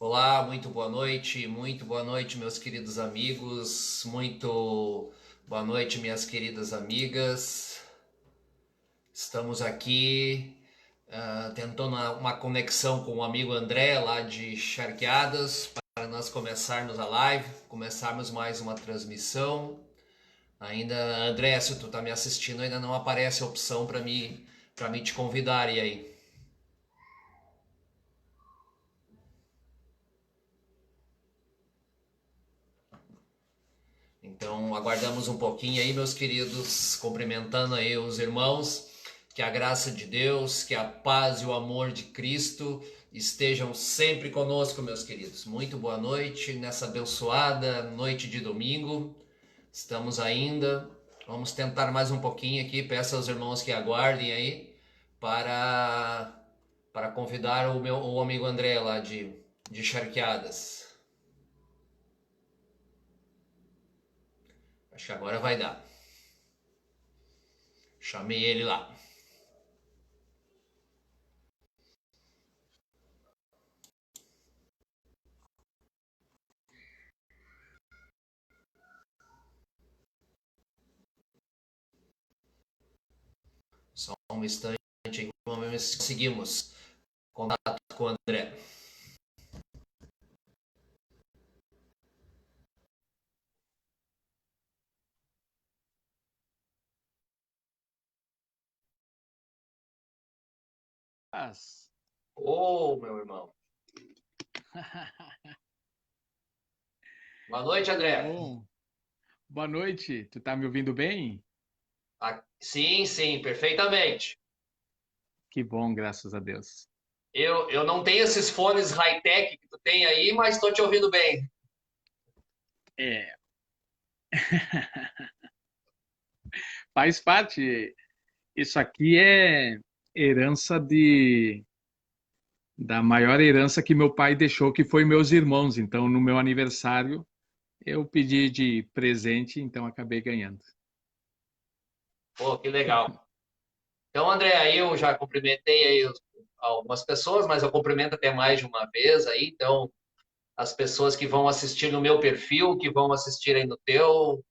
Olá, muito boa noite, meus queridos amigos, muito boa noite, minhas queridas amigas. Estamos aqui tentando uma conexão com o amigo André, lá de Charqueadas, para nós começarmos a live, começarmos mais uma transmissão. Ainda, André, se tu tá me assistindo, ainda não aparece a opção para me te convidar, e aí? Então, aguardamos um pouquinho aí, meus queridos, cumprimentando aí os irmãos, que a graça de Deus, que a paz e o amor de Cristo estejam sempre conosco, meus queridos. Muito boa noite nessa abençoada noite de domingo. Estamos ainda, vamos tentar mais um pouquinho aqui, peço aos irmãos que aguardem aí para convidar o amigo André lá de Charqueadas. Acho que agora vai dar. Chamei ele lá. Só um instante aí, vamos ver se conseguimos contato com o André. Paz. Ô, meu irmão. Boa noite, André. Bom, boa noite. Tu tá me ouvindo bem? Sim, sim, perfeitamente. Que bom, graças a Deus. Eu não tenho esses fones high-tech que tu tem aí, mas estou te ouvindo bem. É, faz parte. Isso aqui é herança da maior herança que meu pai deixou, que foi meus irmãos. Então, no meu aniversário, eu pedi de presente, então acabei ganhando. Pô, que legal. Então, André, aí eu já cumprimentei aí algumas pessoas, mas eu cumprimento até mais de uma vez aí. Então, as pessoas que vão assistir no meu perfil, que vão assistir aí no teu,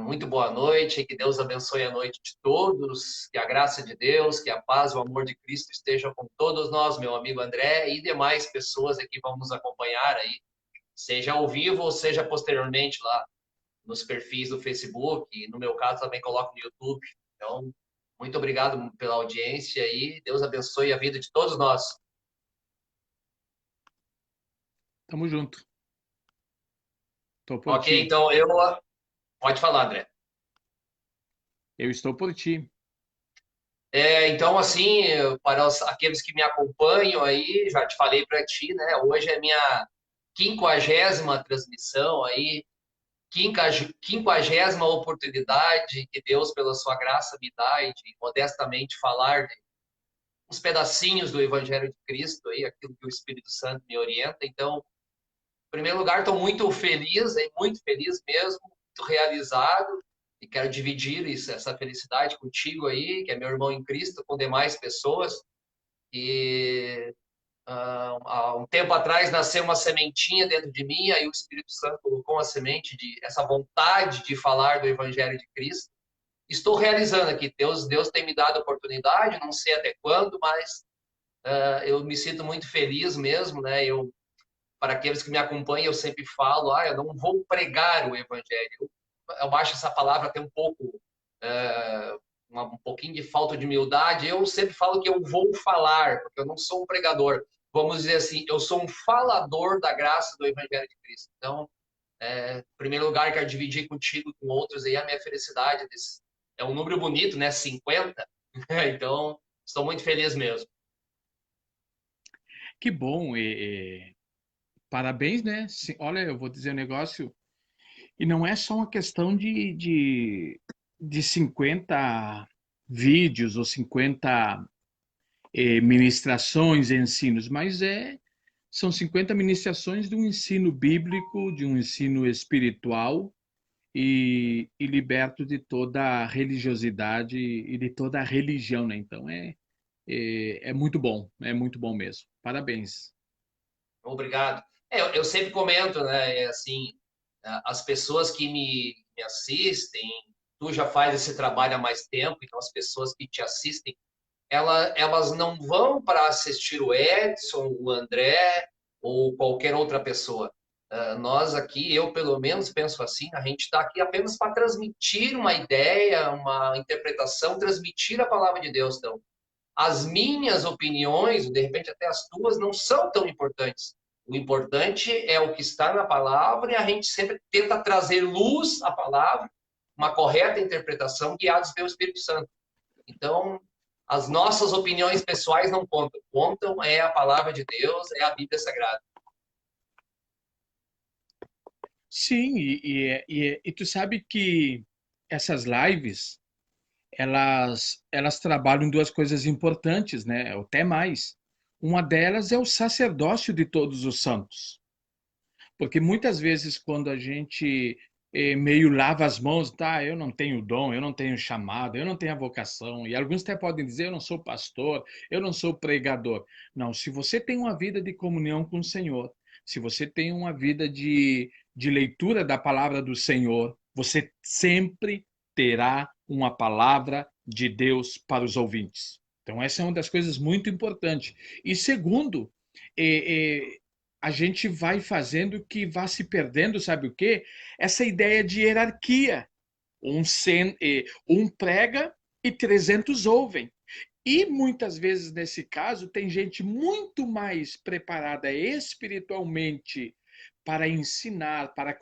muito boa noite, que Deus abençoe a noite de todos, que a graça de Deus, que a paz e o amor de Cristo estejam com todos nós, meu amigo André, e demais pessoas que vão nos acompanhar aí, seja ao vivo ou seja posteriormente lá nos perfis do Facebook, e no meu caso também coloco no YouTube. Então, muito obrigado pela audiência e Deus abençoe a vida de todos nós. Tamo junto. Tô por Ok, ti. então pode falar, André. Eu estou por ti. Então, assim, para aqueles que me acompanham aí, já te falei para ti, né? Hoje é minha 50ª transmissão aí, 50ª oportunidade que Deus, pela sua graça, me dá e de modestamente falar de uns pedacinhos do Evangelho de Cristo aí, aquilo que o Espírito Santo me orienta. Então, em primeiro lugar, estou muito feliz mesmo, muito realizado e quero dividir essa felicidade contigo aí, que é meu irmão em Cristo, com demais pessoas. E há um tempo atrás nasceu uma sementinha dentro de mim, aí o Espírito Santo colocou uma semente de essa vontade de falar do Evangelho de Cristo. Estou realizando aqui. Deus tem me dado a oportunidade, não sei até quando, mas eu me sinto muito feliz mesmo, né? Para aqueles que me acompanham, eu sempre falo, eu não vou pregar o Evangelho. Eu acho essa palavra até um pouco um pouquinho de falta de humildade. Eu sempre falo que eu vou falar, porque eu não sou um pregador. Vamos dizer assim, eu sou um falador da graça do Evangelho de Cristo. Então, em primeiro lugar, quero dividir contigo, com outros aí, a minha felicidade. É um número bonito, né? 50. Então, estou muito feliz mesmo. Que bom. Parabéns, né? Olha, eu vou dizer um negócio. E não é só uma questão de 50 vídeos ou 50 ministrações, ensinos, mas são 50 ministrações de um ensino bíblico, de um ensino espiritual e liberto de toda a religiosidade e de toda a religião, né? Então é muito bom mesmo. Parabéns. Obrigado. Eu sempre comento, né? É assim, as pessoas que me assistem, tu já faz esse trabalho há mais tempo, então as pessoas que te assistem, elas não vão para assistir o Edson, o André ou qualquer outra pessoa. Nós aqui, eu pelo menos penso assim, a gente está aqui apenas para transmitir uma ideia, uma interpretação, transmitir a palavra de Deus. Então, as minhas opiniões, de repente até as tuas, não são tão importantes. O importante é o que está na palavra e a gente sempre tenta trazer luz à palavra, uma correta interpretação guiados pelo Espírito Santo. Então, as nossas opiniões pessoais não contam. Contam é a palavra de Deus, é a Bíblia Sagrada. Sim, e tu sabe que essas lives, elas trabalham duas coisas importantes, né? Até mais. Uma delas é o sacerdócio de todos os santos. Porque muitas vezes, quando a gente meio lava as mãos, tá, eu não tenho dom, eu não tenho chamado, eu não tenho a vocação, e alguns até podem dizer, eu não sou pastor, eu não sou pregador. Não, se você tem uma vida de comunhão com o Senhor, se você tem uma vida de leitura da palavra do Senhor, você sempre terá uma palavra de Deus para os ouvintes. Então, essa é uma das coisas muito importantes. E segundo, é, a gente vai fazendo que vá se perdendo, sabe o quê? Essa ideia de hierarquia. Um prega e 300 ouvem. E muitas vezes, nesse caso, tem gente muito mais preparada espiritualmente para ensinar, para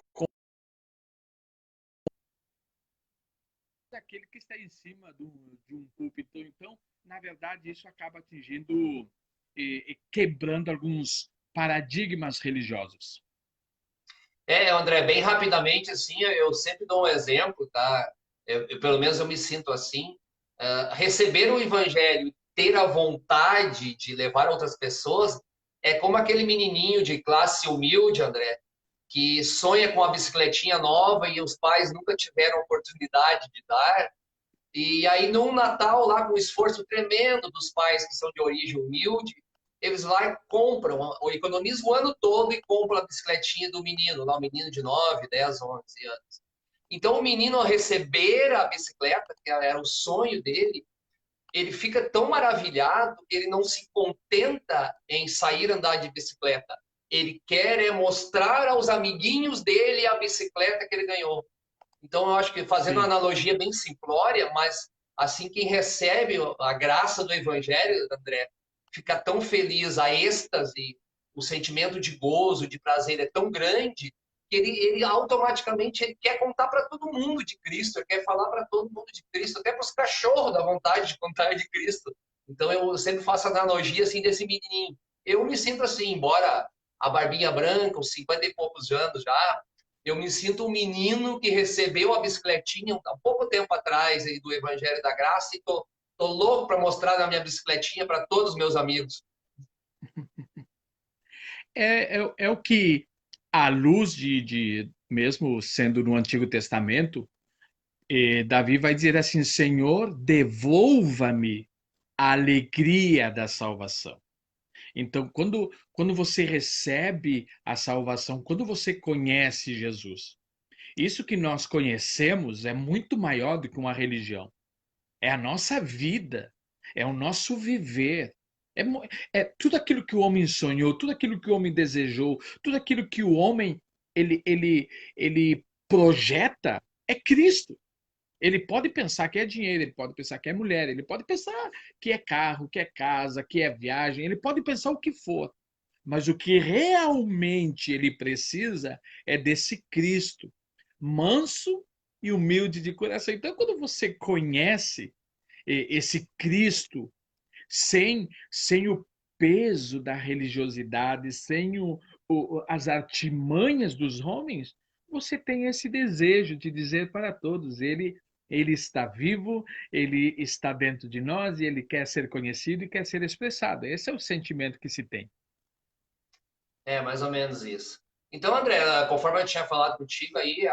aquele que está em cima de um púlpito. Então, na verdade, isso acaba atingindo e quebrando alguns paradigmas religiosos. André, bem rapidamente, assim, eu sempre dou um exemplo, tá? Pelo menos eu me sinto assim. Receber o evangelho, ter a vontade de levar outras pessoas, é como aquele menininho de classe humilde, André, que sonha com a bicicletinha nova e os pais nunca tiveram oportunidade de dar. E aí, num Natal, lá com um esforço tremendo dos pais que são de origem humilde, eles lá e compram, ou economizam o ano todo e compram a bicicletinha do menino, lá o menino de 9, 10, 11 anos. Então, o menino, ao receber a bicicleta, que era o sonho dele, ele fica tão maravilhado que ele não se contenta em sair andar de bicicleta. Ele quer mostrar aos amiguinhos dele a bicicleta que ele ganhou. Então, eu acho que fazendo uma Sim. analogia bem simplória, mas assim, quem recebe a graça do Evangelho, André, fica tão feliz, a êxtase, o sentimento de gozo, de prazer é tão grande que ele automaticamente ele quer contar para todo mundo de Cristo, ele quer falar para todo mundo de Cristo, até para os cachorros da vontade de contar de Cristo. Então, eu sempre faço analogia assim desse menininho. Eu me sinto assim, embora a barbinha branca, os 50 e poucos anos já, eu me sinto um menino que recebeu a bicicletinha há pouco tempo atrás aí, do Evangelho da Graça e tô louco para mostrar na minha bicicletinha para todos os meus amigos. É o que, à luz mesmo sendo no Antigo Testamento, Davi vai dizer assim: Senhor, devolva-me a alegria da salvação. Então, quando você recebe a salvação, quando você conhece Jesus, isso que nós conhecemos é muito maior do que uma religião. É a nossa vida, é o nosso viver. É, é tudo aquilo que o homem sonhou, tudo aquilo que o homem desejou, tudo aquilo que o homem ele projeta é Cristo. Ele pode pensar que é dinheiro, ele pode pensar que é mulher, ele pode pensar que é carro, que é casa, que é viagem, ele pode pensar o que for. Mas o que realmente ele precisa é desse Cristo, manso e humilde de coração. Então, quando você conhece esse Cristo sem o peso da religiosidade, sem as artimanhas dos homens, você tem esse desejo de dizer para todos: ele está vivo, ele está dentro de nós e ele quer ser conhecido e quer ser expressado. Esse é o sentimento que se tem. É, mais ou menos isso. Então, André, conforme eu tinha falado contigo aí,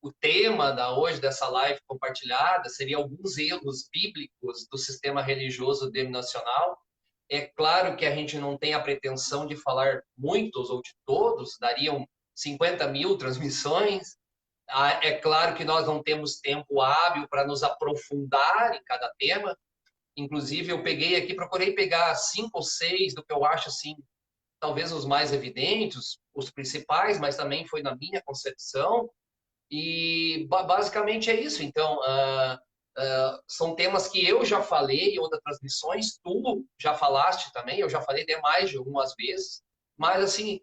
o tema da hoje dessa live compartilhada seria alguns erros bíblicos do sistema religioso denominacional. É claro que a gente não tem a pretensão de falar muitos ou de todos, dariam 50 mil transmissões. É claro que nós não temos tempo hábil para nos aprofundar em cada tema. Inclusive, eu peguei aqui, procurei pegar 5 ou 6 do que eu acho assim, talvez os mais evidentes, os principais, mas também foi na minha concepção. E basicamente é isso. Então, são temas que eu já falei em outras transmissões, tu já falaste também, eu já falei de mais de algumas vezes, mas assim,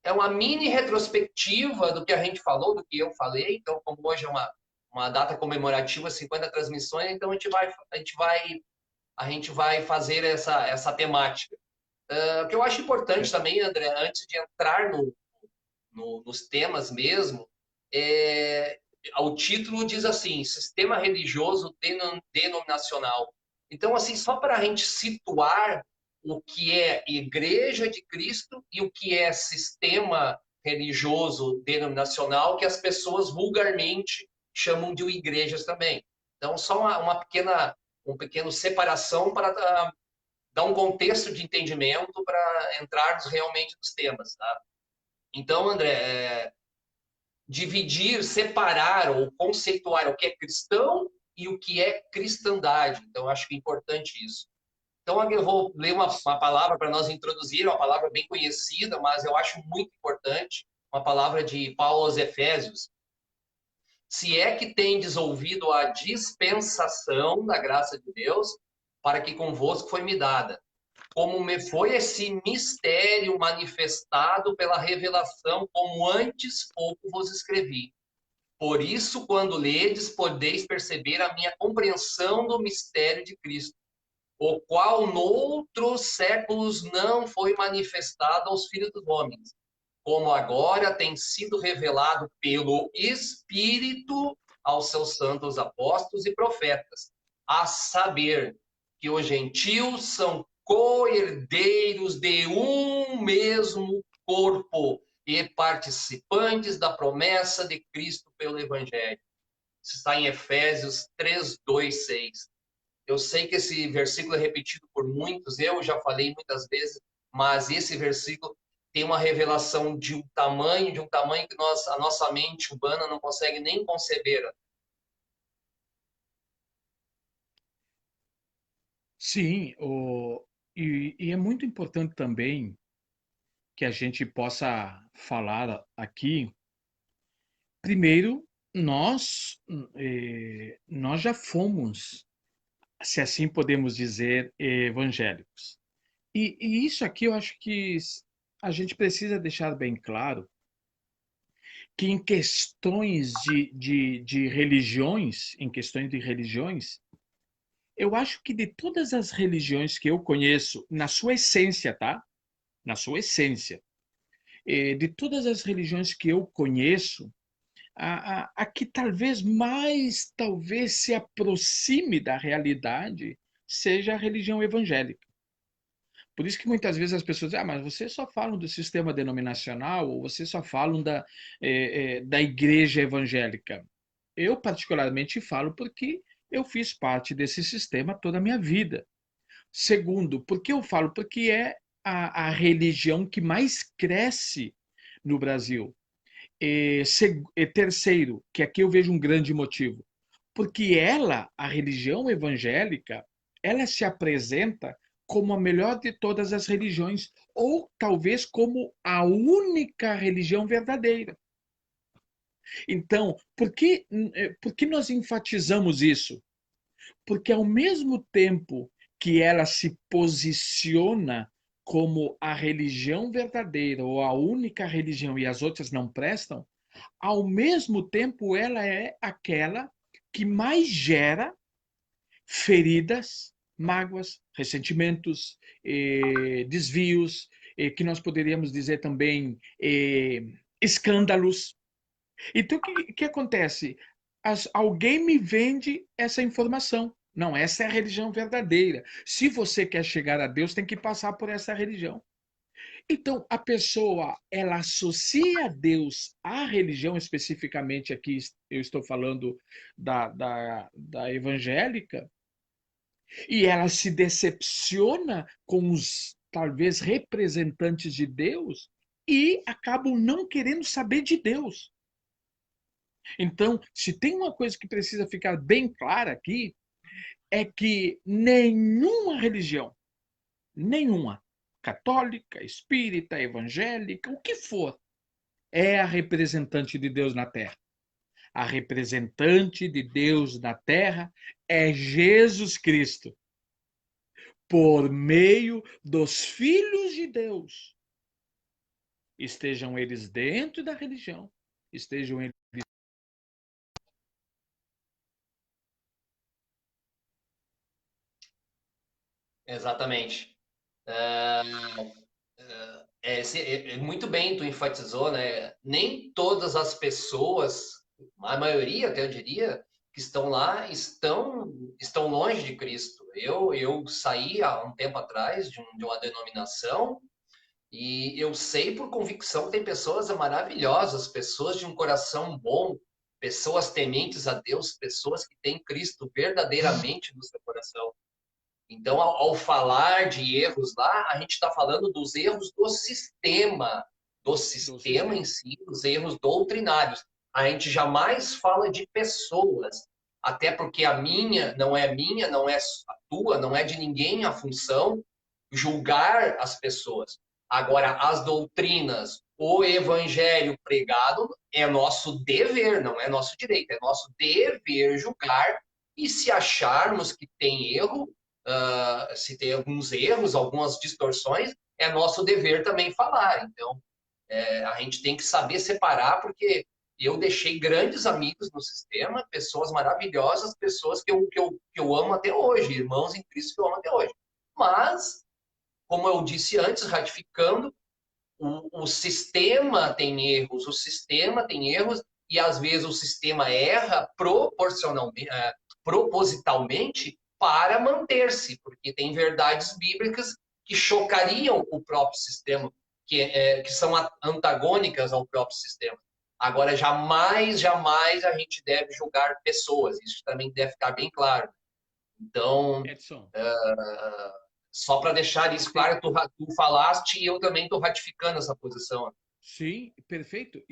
é uma mini retrospectiva do que a gente falou, do que eu falei. Então, como hoje é uma data comemorativa, 50 transmissões, então a gente vai fazer essa temática. O que eu acho importante também, André, antes de entrar nos temas mesmo, é, o título diz assim, sistema religioso denominacional. Então, assim, só para a gente situar o que é Igreja de Cristo e o que é sistema religioso denominacional, que as pessoas vulgarmente chamam de igrejas também. Então, só uma pequena separação para dar um contexto de entendimento para entrarmos realmente nos temas, tá? Então, André, dividir, separar ou conceituar o que é cristão e o que é cristandade. Então, acho que é importante isso. Então, eu vou ler uma palavra para nós introduzir, uma palavra bem conhecida, mas eu acho muito importante, uma palavra de Paulo aos Efésios. Se é que tendes ouvido a dispensação da graça de Deus, para que convosco foi me dada, como me foi esse mistério manifestado pela revelação, como antes pouco vos escrevi. Por isso, quando ledes, podeis perceber a minha compreensão do mistério de Cristo, o qual noutros séculos não foi manifestado aos filhos dos homens, como agora tem sido revelado pelo Espírito aos seus santos apóstolos e profetas, a saber que os gentios são co-herdeiros de um mesmo corpo e participantes da promessa de Cristo pelo Evangelho. Isso está em Efésios 3, 2, 6. Eu sei que esse versículo é repetido por muitos, eu já falei muitas vezes, mas esse versículo tem uma revelação de um tamanho que a nossa mente humana não consegue nem conceber. Sim, e é muito importante também que a gente possa falar aqui. Primeiro, nós já fomos, se assim podemos dizer, evangélicos. E isso aqui eu acho que a gente precisa deixar bem claro que em questões de religiões, eu acho que de todas as religiões que eu conheço, na sua essência, tá? Na sua essência, de todas as religiões que eu conheço, a que talvez se aproxime da realidade seja a religião evangélica. Por isso que muitas vezes as pessoas dizem, mas vocês só falam do sistema denominacional ou vocês só falam da igreja evangélica. Eu particularmente falo porque eu fiz parte desse sistema toda a minha vida. Segundo, por que eu falo? Porque é a religião que mais cresce no Brasil. Terceiro, que aqui eu vejo um grande motivo, porque a religião evangélica, ela se apresenta como a melhor de todas as religiões, ou talvez como a única religião verdadeira. Então, por que nós enfatizamos isso? Porque ao mesmo tempo que ela se posiciona como a religião verdadeira ou a única religião e as outras não prestam, ao mesmo tempo ela é aquela que mais gera feridas, mágoas, ressentimentos, desvios, que nós poderíamos dizer também escândalos. Então, o que acontece? Alguém me vende essa informação. Não, essa é a religião verdadeira. Se você quer chegar a Deus, tem que passar por essa religião. Então, a pessoa, ela associa Deus à religião, especificamente aqui eu estou falando da evangélica, E ela se decepciona com os, talvez, representantes de Deus e acabam não querendo saber de Deus. Então, se tem uma coisa que precisa ficar bem clara aqui, é que nenhuma religião, nenhuma, católica, espírita, evangélica, o que for, é a representante de Deus na Terra. A representante de Deus na Terra é Jesus Cristo, por meio dos filhos de Deus. Estejam eles dentro da religião, estejam eles. Exatamente. Ah, muito bem tu enfatizou, né? Nem todas as pessoas, a maioria até eu diria, que estão lá estão longe de Cristo. Eu saí há um tempo atrás de uma denominação e eu sei por convicção que tem pessoas maravilhosas, pessoas de um coração bom, pessoas tementes a Deus, pessoas que têm Cristo verdadeiramente no seu coração. Então, ao falar de erros lá, a gente está falando dos erros do Do sistema em sistema. si, dos erros doutrinários. A gente jamais fala de pessoas, até porque a minha, não é a tua, não é de ninguém a função julgar as pessoas. Agora, as doutrinas, o evangelho pregado é nosso dever, não é nosso direito, é nosso dever julgar. E se acharmos que tem erro, se tem alguns erros, algumas distorções, é nosso dever também falar. Então, a gente tem que saber separar, porque eu deixei grandes amigos no sistema, pessoas maravilhosas, pessoas que eu amo até hoje, irmãos em Cristo que eu amo até hoje. Mas, como eu disse antes, ratificando, o sistema tem erros, o sistema tem erros, e às vezes o sistema erra proporcionalmente, propositalmente para manter-se, porque tem verdades bíblicas que chocariam o próprio sistema, que são antagônicas ao próprio sistema. Agora, jamais, jamais a gente deve julgar pessoas, isso também deve ficar bem claro. Então, Edson, só para deixar isso tem, claro, tu falaste e eu também estou ratificando essa posição. sim, perfeito.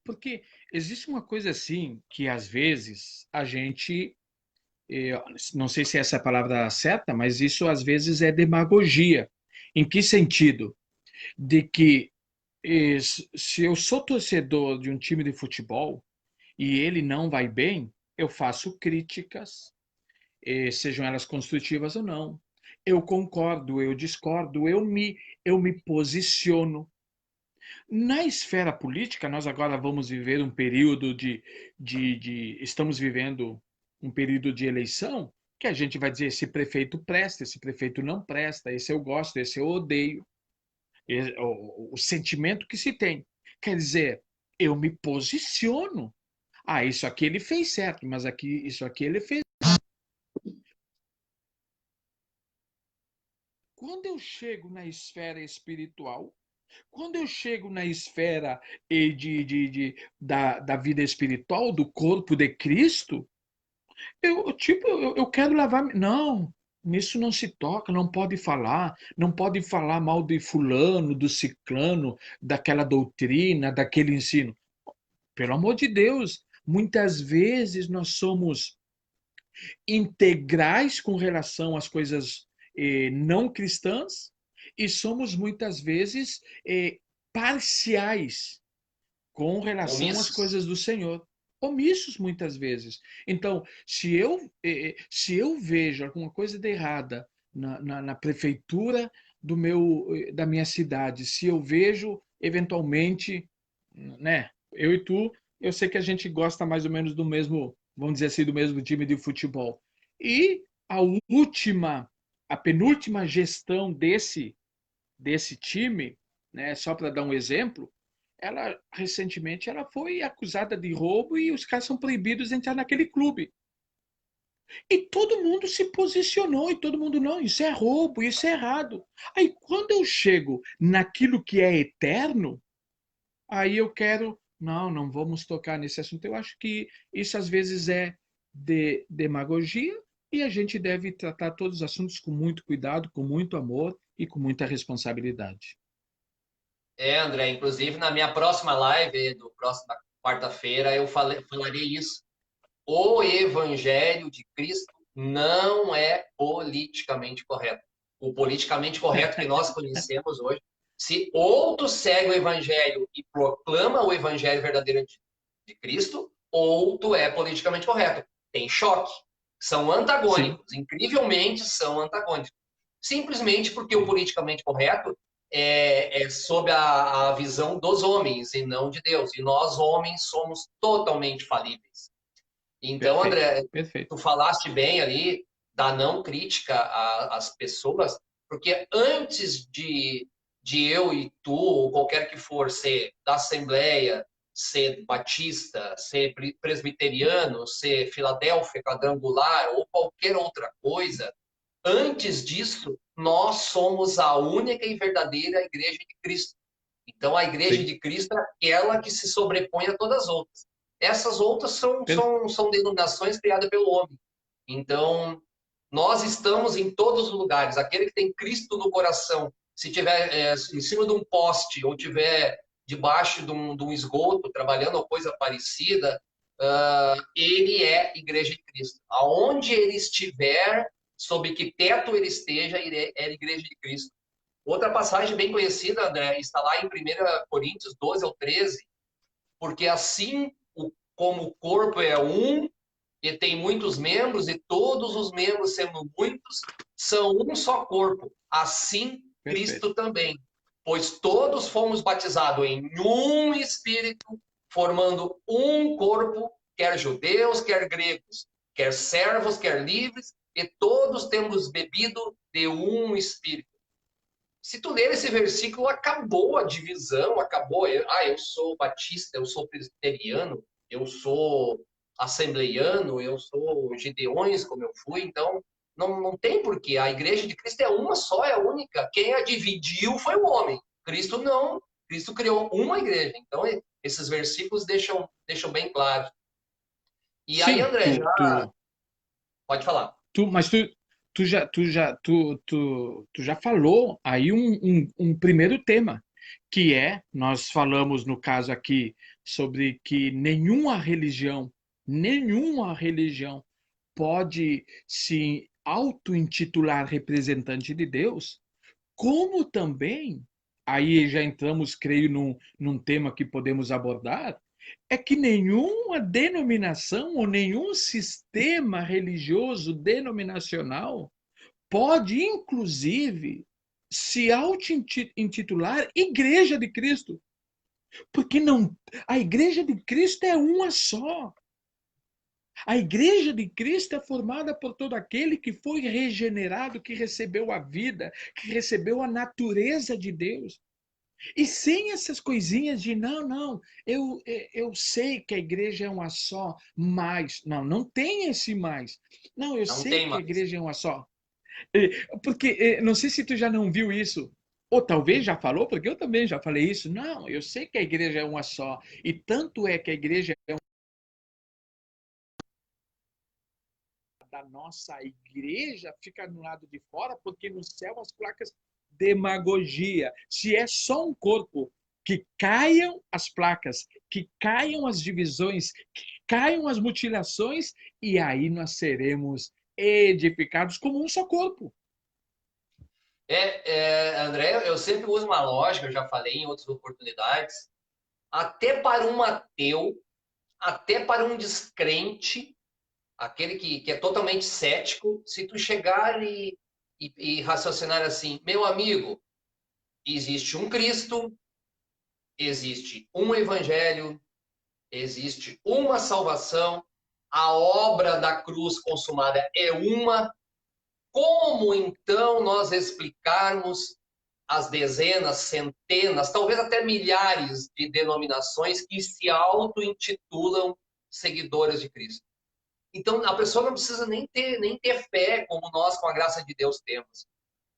Porque existe uma coisa assim que às vezes a gente, não sei se essa é a palavra certa, mas isso às vezes é demagogia. Em que sentido? De que se eu sou torcedor de um time de futebol e ele não vai bem, eu faço críticas, sejam elas construtivas ou não. Eu concordo, eu discordo, eu me posiciono. Na esfera política, nós agora vamos viver um período estamos vivendo um período de eleição, que a gente vai dizer esse prefeito presta, esse prefeito não presta, esse eu gosto, esse eu odeio. O sentimento que se tem. Quer dizer, eu me posiciono. Ah, isso aqui ele fez certo, mas isso aqui ele fez. Quando eu chego na esfera espiritual, quando eu chego na esfera da vida espiritual, do corpo de Cristo, eu quero lavar. Não, nisso não se toca, não pode falar mal de fulano, do ciclano, daquela doutrina, daquele ensino. Pelo amor de Deus, muitas vezes nós somos integrais com relação às coisas não cristãs e somos muitas vezes parciais com relação às Omissos. coisas do Senhor. Omissos muitas vezes. Então, se eu vejo alguma coisa de errada na prefeitura da minha cidade, se eu vejo eventualmente, né, eu e tu, eu sei que a gente gosta mais ou menos do mesmo, vamos dizer assim, do mesmo time de futebol. E a última, a penúltima gestão desse time, né, só para dar um exemplo, ela recentemente ela foi acusada de roubo e os caras são proibidos de entrar naquele clube. E todo mundo se posicionou e todo mundo não, isso é roubo, isso é errado. Aí quando eu chego naquilo que é eterno, aí eu quero, não, não vamos tocar nesse assunto. Eu acho que isso às vezes é demagogia e a gente deve tratar todos os assuntos com muito cuidado, com muito amor e com muita responsabilidade. André, inclusive na minha próxima live, do próxima quarta-feira, falarei isso. O Evangelho de Cristo não é politicamente correto. O politicamente correto que nós conhecemos hoje, se outro segue o Evangelho e proclama o Evangelho verdadeiro de Cristo, outro é politicamente correto. Tem choque. São Sim, antagônicos. Incrivelmente são antagônicos. Simplesmente porque o politicamente correto é sob a visão dos homens e não de Deus. E nós, homens, somos totalmente falíveis. Então, perfeito, André, perfeito. tu falaste bem ali da não crítica às pessoas, porque antes de eu e tu, ou qualquer que for, ser da Assembleia, ser batista, ser presbiteriano, ser Filadélfia, quadrangular, ou qualquer outra coisa, antes disso, nós somos a única e verdadeira Igreja de Cristo. Então, a Igreja Sim, de Cristo é aquela que se sobrepõe a todas as outras. Essas outras per- são denominações criadas pelo homem. Então, nós estamos em todos os lugares. Aquele que tem Cristo no coração, se tiver em cima de um poste ou tiver debaixo de um esgoto, trabalhando ou coisa parecida, ele é Igreja de Cristo. Aonde ele estiver, sob que teto ele esteja, ele é Igreja de Cristo. Outra passagem bem conhecida, André, está lá em 1 Coríntios 12 ao 13, porque assim como o corpo é um e tem muitos membros, e todos os membros, sendo muitos, são um só corpo, assim perfeito. Cristo também. Pois todos fomos batizados em um Espírito, formando um corpo, quer judeus, quer gregos, quer servos, quer livres, e todos temos bebido de um Espírito. Se tu ler esse versículo, acabou a divisão, acabou. Eu sou batista, eu sou presbiteriano, eu sou assembleiano, eu sou gideões, como eu fui. Então, não tem porquê. A igreja de Cristo é uma só, é única. Quem a dividiu foi o homem. Cristo não. Cristo criou uma igreja. Então, esses versículos deixam bem claro. E aí, Sim, André, já pode falar. mas tu já falou aí um primeiro tema, que é, nós falamos no caso aqui sobre que nenhuma religião pode se auto-intitular representante de Deus, como também, aí já entramos, creio, num tema que podemos abordar, é que nenhuma denominação ou nenhum sistema religioso denominacional pode, inclusive, se auto-intitular Igreja de Cristo, porque não, a Igreja de Cristo é uma só. A Igreja de Cristo é formada por todo aquele que foi regenerado, que recebeu a vida, que recebeu a natureza de Deus. E sem essas coisinhas de não, eu sei que a igreja é uma só, mas não tem esse mais. Não, eu Não sei tem que a mais. igreja é uma só. Porque não sei se tu já não viu isso. Ou talvez já falou, porque eu também já falei isso. Não, eu sei que a igreja é uma só. E tanto é que a igreja é uma da nossa igreja fica no lado de fora, porque no céu as placas demagogia. Se é só um corpo, que caiam as placas, que caiam as divisões, que caiam as mutilações, e aí nós seremos edificados como um só corpo. André, eu sempre uso uma lógica, eu já falei em outras oportunidades, até para um ateu, até para um descrente, aquele que é totalmente cético, se tu chegar e raciocinar assim, meu amigo, existe um Cristo, existe um Evangelho, existe uma salvação, a obra da cruz consumada é uma. Como então nós explicarmos as dezenas, centenas, talvez até milhares de denominações que se auto-intitulam seguidoras de Cristo? Então, a pessoa não precisa nem ter fé como nós, com a graça de Deus, temos.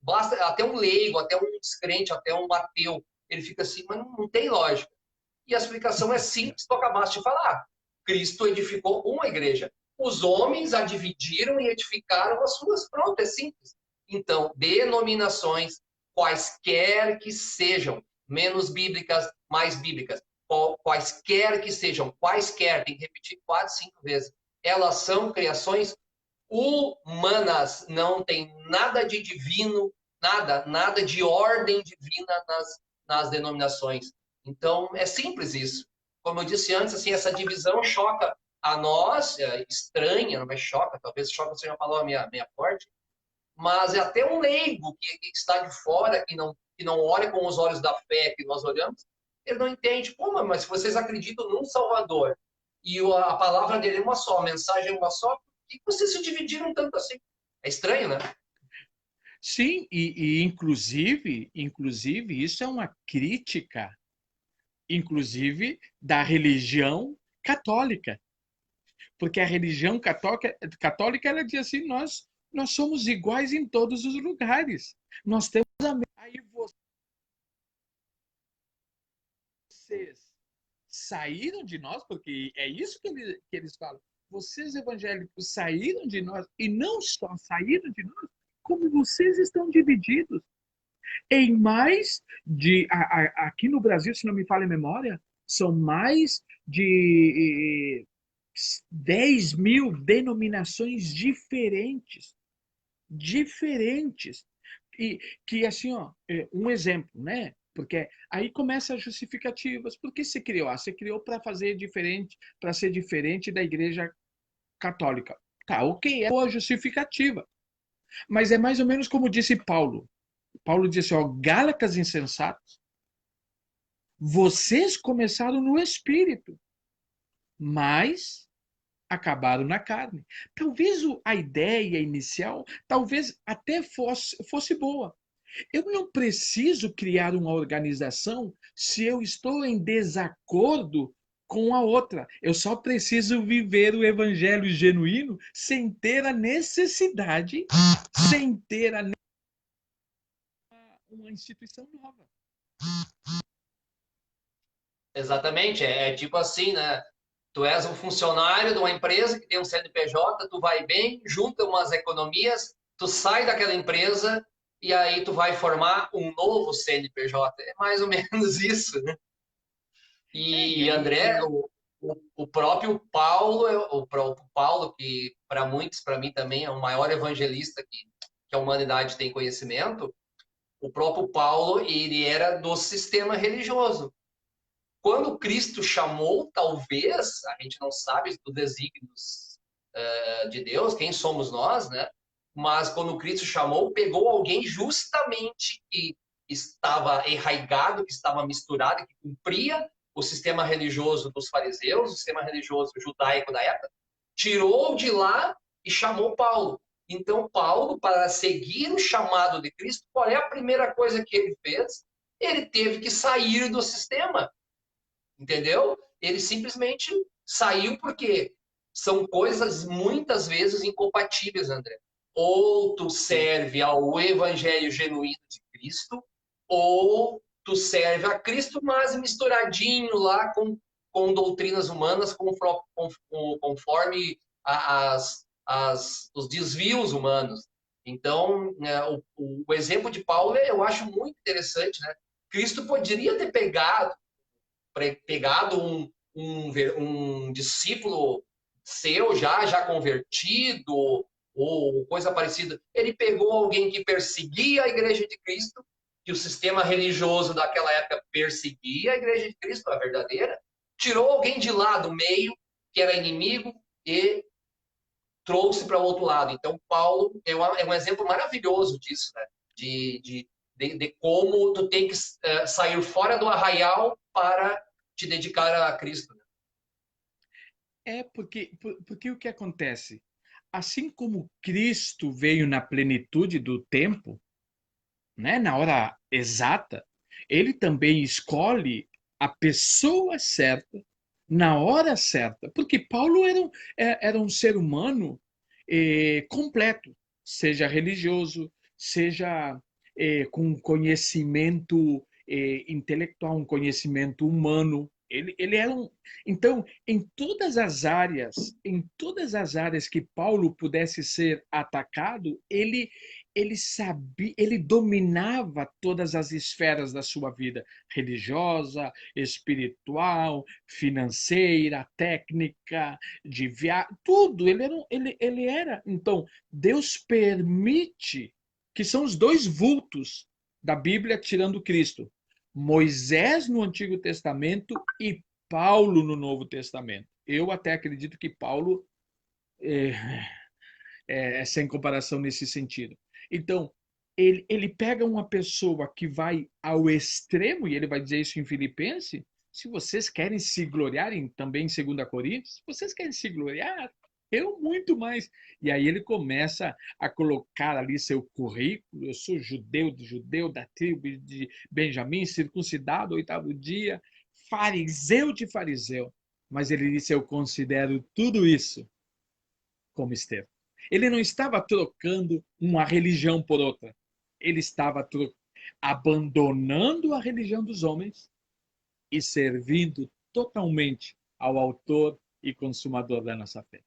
Basta até um leigo, até um descrente, até um ateu, ele fica assim, mas não tem lógica. E a explicação é simples, tu acabaste de falar. Cristo edificou uma igreja. os homens a dividiram e edificaram as suas. Pronto, é simples. Então, denominações, quaisquer que sejam, menos bíblicas, mais bíblicas, quaisquer que sejam, quaisquer, tem que repetir 4, 5 vezes, elas são criações humanas, não tem nada de divino, nada de ordem divina nas denominações. Então, é simples isso. Como eu disse antes, assim, essa divisão choca a nós, estranha, não é choca, talvez choca seja uma palavra meia forte, mas é até um leigo que está de fora, que não olha com os olhos da fé que nós olhamos, ele não entende. Pô, mas se vocês acreditam num Salvador e a palavra dele é uma só, a mensagem é uma só, por que vocês se dividiram tanto assim? É estranho, né? Sim, e inclusive, isso é uma crítica, inclusive, da religião católica. Porque a religião católica ela diz assim, nós somos iguais em todos os lugares. Nós temos a mesma... Aí vocês saíram de nós, porque é isso que eles falam. Vocês evangélicos saíram de nós, e não só saíram de nós, como vocês estão divididos em mais de... aqui no Brasil, se não me falha a memória, são mais de 10 mil denominações diferentes. Diferentes. E que, assim, ó, um exemplo, né? Porque aí começa as justificativas. Por que se criou? Se criou para fazer diferente, para ser diferente da Igreja Católica. Tá, ok, é boa justificativa. Mas é mais ou menos como disse Paulo. Paulo disse, ó, Gálatas insensatos, vocês começaram no Espírito, mas acabaram na carne. Talvez a ideia inicial, talvez até fosse boa. Eu não preciso criar uma organização se eu estou em desacordo com a outra. Eu só preciso viver o evangelho genuíno sem ter a necessidade, sem ter uma instituição nova. Exatamente, é tipo assim, né? Tu és um funcionário de uma empresa que tem um CNPJ, tu vai bem, junta umas economias, tu sai daquela empresa e aí tu vai formar um novo CNPJ. É mais ou menos isso, né? E André, o próprio Paulo, o próprio Paulo, que para muitos, para mim também, é o maior evangelista que a humanidade tem conhecimento, o próprio Paulo, ele era do sistema religioso. Quando Cristo chamou, talvez, a gente não sabe dos desígnios de Deus, quem somos nós, né? Mas quando Cristo chamou, pegou alguém justamente que estava enraigado, que estava misturado, que cumpria o sistema religioso dos fariseus, o sistema religioso judaico da época, tirou de lá e chamou Paulo. Então, Paulo, para seguir o chamado de Cristo, qual é a primeira coisa que ele fez? Ele teve que sair do sistema, entendeu? Ele simplesmente saiu porque são coisas muitas vezes incompatíveis, André. Ou tu serve ao evangelho genuíno de Cristo, ou tu serve a Cristo, mas misturadinho lá com doutrinas humanas, conforme os desvios humanos. Então, o exemplo de Paulo eu acho muito interessante, né? Cristo poderia ter pegado um discípulo seu já convertido ou coisa parecida. Ele pegou alguém que perseguia a igreja de Cristo, que o sistema religioso daquela época perseguia a igreja de Cristo, a verdadeira, tirou alguém de lá do meio, que era inimigo, e trouxe para o outro lado. Então, Paulo é um exemplo maravilhoso disso, né? De como tu tem que sair fora do arraial para te dedicar a Cristo. É porque o que acontece? Assim como Cristo veio na plenitude do tempo, né, na hora exata, ele também escolhe a pessoa certa na hora certa. Porque Paulo era um ser humano completo, seja religioso, seja com conhecimento intelectual, um conhecimento humano. Ele era um. Então, em todas as áreas que Paulo pudesse ser atacado, ele sabia, ele dominava todas as esferas da sua vida, religiosa, espiritual, financeira, técnica, de viagem, tudo. Ele era. Então, Deus permite que são os dois vultos da Bíblia tirando Cristo. Moisés no Antigo Testamento e Paulo no Novo Testamento. Eu até acredito que Paulo é, é sem comparação nesse sentido. Então, ele pega uma pessoa que vai ao extremo, e ele vai dizer isso em Filipenses, se vocês querem se gloriarem, também em 2 Coríntios, se vocês querem se gloriar, eu muito mais. E aí ele começa a colocar ali seu currículo, eu sou judeu da tribo de Benjamim, circuncidado, 8º dia, fariseu de fariseu. Mas ele disse, eu considero tudo isso como Estevão. Ele não estava trocando uma religião por outra. Ele estava abandonando a religião dos homens e servindo totalmente ao autor e consumador da nossa fé.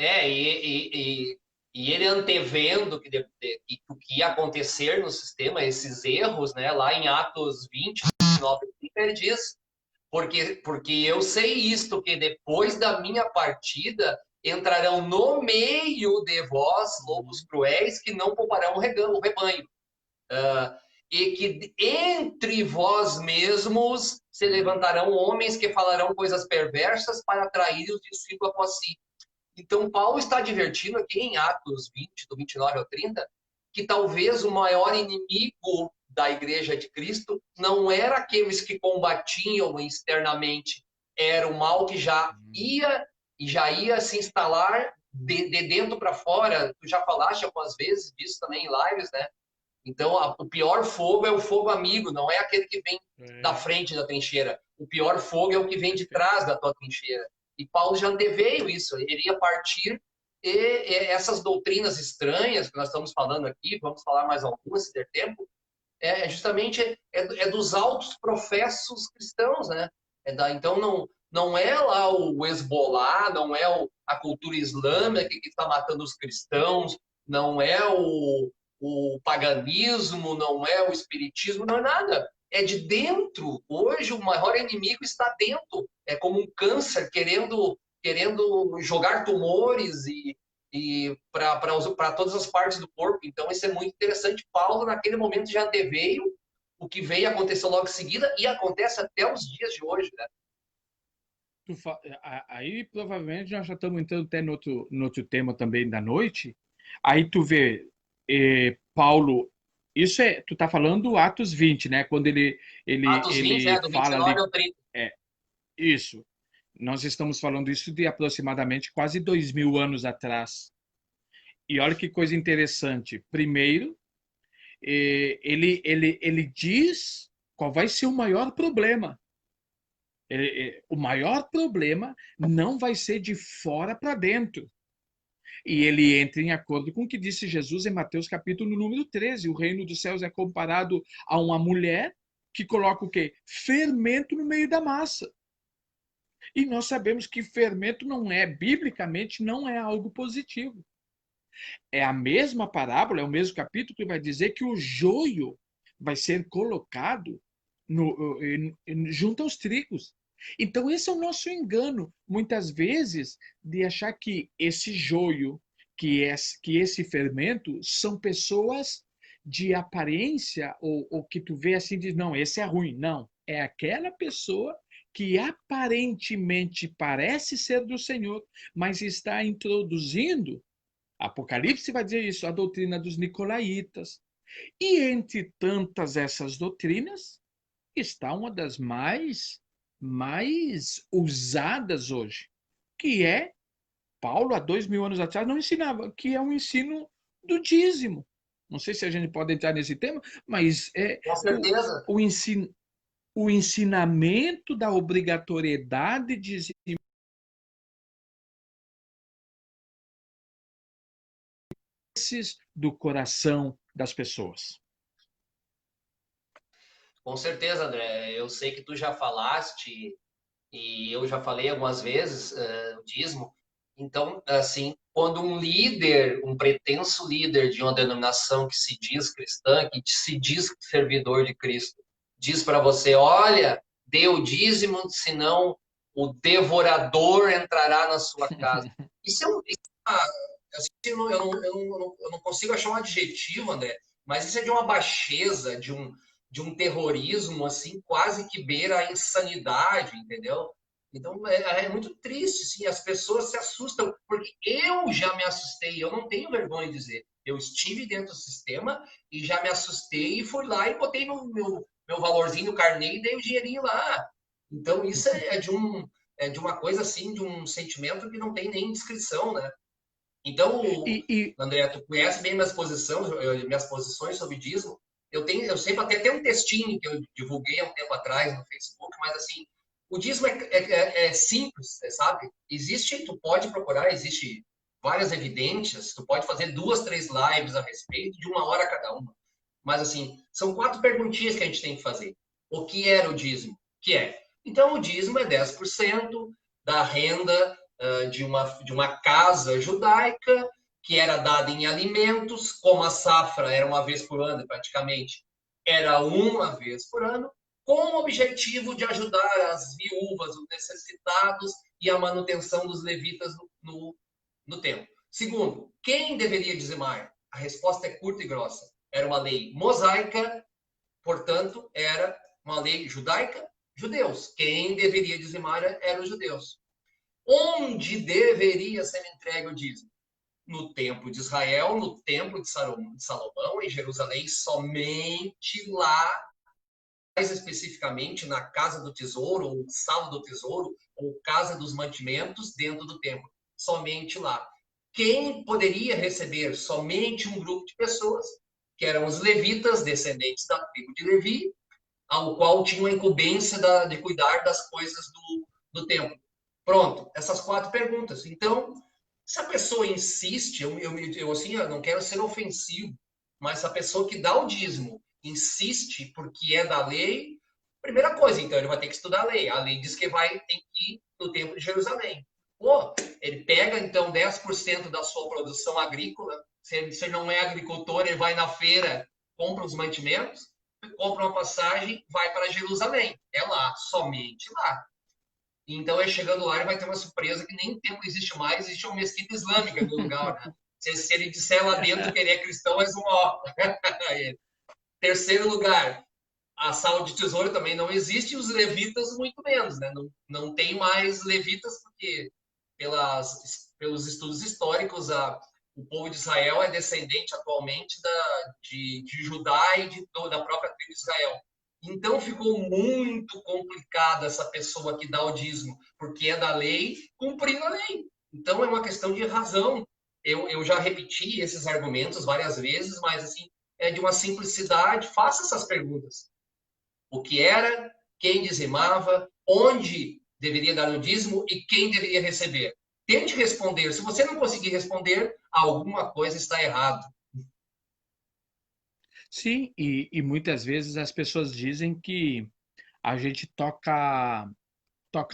E ele antevendo o que ia acontecer no sistema, esses erros, né? Lá em Atos 20, 29, ele diz, porque eu sei isto, que depois da minha partida entrarão no meio de vós lobos cruéis que não pouparão o rebanho. E que entre vós mesmos se levantarão homens que falarão coisas perversas para atrair os discípulos após si. Então, Paulo está advertindo aqui em Atos 20, do 29 ao 30, que talvez o maior inimigo da Igreja de Cristo não era aqueles que combatiam externamente, era o mal que já ia se instalar de dentro para fora. Tu já falaste algumas vezes disso também em lives, né? Então, o pior fogo é o fogo amigo, não é aquele que vem da frente da trincheira. O pior fogo é o que vem de trás da tua trincheira. E Paulo já anteveio isso, ele iria partir e essas doutrinas estranhas que nós estamos falando aqui, vamos falar mais algumas se der tempo, justamente dos altos professos cristãos, né? Então não é lá o Hezbollah, não é a cultura islâmica que está matando os cristãos, não é o paganismo, não é o espiritismo, não é nada. É de dentro. Hoje o maior inimigo está dentro. É como um câncer querendo jogar tumores e para todas as partes do corpo. Então, isso é muito interessante. Paulo, naquele momento, já anteveio o que veio aconteceu logo em seguida e acontece até os dias de hoje, né? Aí, provavelmente, nós já estamos entrando até no outro tema também da noite. Aí tu vê, Paulo, tu está falando Atos 20, né? Quando Atos 20, ele do fala 29 ali, ao 30. é, isso. Nós estamos falando isso de aproximadamente quase 2000 anos atrás. E olha que coisa interessante. Primeiro, ele diz qual vai ser o maior problema. O maior problema não vai ser de fora para dentro. E ele entra em acordo com o que disse Jesus em Mateus capítulo número 13. O reino dos céus é comparado a uma mulher que coloca o quê? Fermento no meio da massa. E nós sabemos que fermento biblicamente, não é algo positivo. É a mesma parábola, é o mesmo capítulo que vai dizer que o joio vai ser colocado junto aos trigos. Então, esse é o nosso engano, muitas vezes, de achar que esse joio, que esse fermento, são pessoas de aparência, ou que tu vê assim e diz, não, esse é ruim. Não, é aquela pessoa que aparentemente parece ser do Senhor, mas está introduzindo. Apocalipse vai dizer isso, a doutrina dos nicolaítas. E entre tantas essas doutrinas, está uma das mais usadas hoje, que é, Paulo, há 2000 anos atrás, não ensinava, que é o ensino do dízimo. Não sei se a gente pode entrar nesse tema, mas Com certeza. o ensinamento da obrigatoriedade de do coração das pessoas. Com certeza, André. Eu sei que tu já falaste e eu já falei algumas vezes o dízimo. Então, assim, quando um líder, um pretenso líder de uma denominação que se diz cristã, que se diz servidor de Cristo, diz para você: olha, dê o dízimo, senão o devorador entrará na sua casa. Isso é um. Assim, eu não consigo achar um adjetivo, André, mas isso é de uma baixeza, de um terrorismo, assim, quase que beira a insanidade, entendeu? Então, é muito triste, sim, as pessoas se assustam, porque eu já me assustei, eu não tenho vergonha de dizer. Eu estive dentro do sistema e já me assustei e fui lá e botei no meu valorzinho no carnê e dei o dinheirinho lá. Então, isso é de uma coisa assim, de um sentimento que não tem nem descrição, né? Então, E, André, tu conhece bem minhas posições sobre dízimo. Eu sempre até tem um textinho que eu divulguei há um tempo atrás no Facebook, mas assim, o dízimo é simples, sabe? Existe, tu pode procurar, existe várias evidências, tu pode fazer 2, 3 lives a respeito, de 1 hora cada uma. Mas assim, são 4 perguntinhas que a gente tem que fazer. O que era o dízimo? O que é? Então, o dízimo é 10% da renda de uma casa judaica que era dada em alimentos, como a safra era uma vez por ano, praticamente, era uma vez por ano, com o objetivo de ajudar as viúvas, os necessitados e a manutenção dos levitas no templo. Segundo, quem deveria dizimar? A resposta é curta e grossa. Era uma lei mosaica, portanto, era uma lei judaica, judeus. Quem deveria dizimar eram os judeus. Onde deveria ser entregue o dízimo? No templo de Israel, no templo de Salomão, em Jerusalém, somente lá, mais especificamente na casa do tesouro, ou sala do tesouro, ou casa dos mantimentos dentro do templo. Somente lá. Quem poderia receber? Somente um grupo de pessoas, que eram os levitas, descendentes da tribo de Levi, ao qual tinham a incumbência de cuidar das coisas do templo. Pronto, essas 4 perguntas. Então, se a pessoa insiste, assim, eu não quero ser ofensivo, mas se a pessoa que dá o dízimo insiste porque é da lei, primeira coisa, então ele vai ter que estudar a lei. A lei diz que tem que ir no templo de Jerusalém. Pô, ele pega então 10% da sua produção agrícola, se ele não é agricultor, ele vai na feira, compra os mantimentos, compra uma passagem, vai para Jerusalém. É lá, somente lá. Então, chegando lá, ele vai ter uma surpresa que nem tempo existe mais, existe uma mesquita islâmica no lugar, né? Se ele disser lá dentro que ele é cristão, mas um ó. Terceiro lugar, a sala de tesouro também não existe, e os levitas muito menos, né? Não, não tem mais levitas, porque pelos estudos históricos, o povo de Israel é descendente atualmente de Judá e da própria tribo de Israel. Então ficou muito complicado essa pessoa que dá o dízimo, porque é da lei, cumprindo a lei. Então é uma questão de razão. Eu já repeti esses argumentos várias vezes, mas assim, é de uma simplicidade. Faça essas perguntas. O que era, quem dizimava, onde deveria dar o dízimo e quem deveria receber. Tente responder. Se você não conseguir responder, alguma coisa está errada. sim, e muitas vezes as pessoas dizem que a gente toca